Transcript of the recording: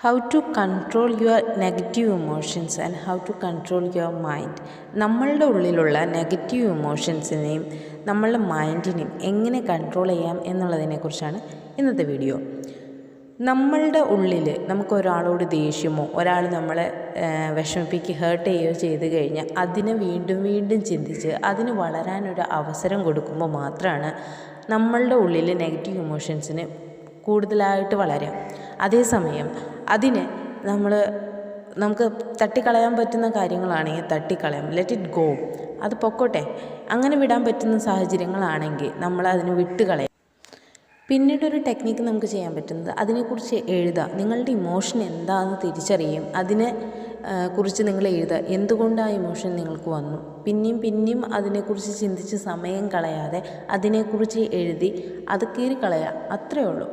How to control your negative emotions and how to control your mind. നമ്മളുടെ ഉള്ളിലുള്ള negative ഇമോഷൻസിനെയും നമ്മളുടെ മൈൻഡിനെയും എങ്ങനെ control ചെയ്യാം എന്നുള്ളതിനെക്കുറിച്ചാണ് ഇന്നത്തെ വീഡിയോ. നമ്മളുടെ ഉള്ളിൽ നമുക്കൊരാളോട് ദേഷ്യമോ ഒരാൾ നമ്മളെ ഹേർട്ട് ചെയ്യുകയോ ചെയ്ത് കഴിഞ്ഞാൽ അതിനെ വീണ്ടും വീണ്ടും ചിന്തിച്ച് അതിന് വളരാനൊരു അവസരം കൊടുക്കുമ്പോൾ മാത്രമാണ് നമ്മളുടെ ഉള്ളിൽ നെഗറ്റീവ് ഇമോഷൻസിന് കൂടുതലായിട്ട് വളരാം. അതേസമയം അതിനെ നമുക്ക് തട്ടിക്കളയാൻ പറ്റുന്ന കാര്യങ്ങളാണെങ്കിൽ തട്ടിക്കളയാം, ലെറ്റ് ഇറ്റ് ഗോ, അത് പൊക്കോട്ടെ. അങ്ങനെ വിടാൻ പറ്റുന്ന സാഹചര്യങ്ങളാണെങ്കിൽ നമ്മൾ അതിന് വിട്ടുകളയാം. പിന്നീടൊരു ടെക്നിക്ക് നമുക്ക് ചെയ്യാൻ പറ്റുന്നത് അതിനെക്കുറിച്ച് എഴുതുക. നിങ്ങളുടെ ഇമോഷൻ എന്താണെന്ന് തിരിച്ചറിയും, അതിനെ കുറിച്ച് നിങ്ങൾ എഴുതുക. എന്തുകൊണ്ട് ആ ഇമോഷൻ നിങ്ങൾക്ക് വന്നു, പിന്നെയും അതിനെക്കുറിച്ച് ചിന്തിച്ച് സമയം കളയാതെ അതിനെക്കുറിച്ച് എഴുതി അത് കീറിക്കളയുക. അത്രയേ ഉള്ളൂ.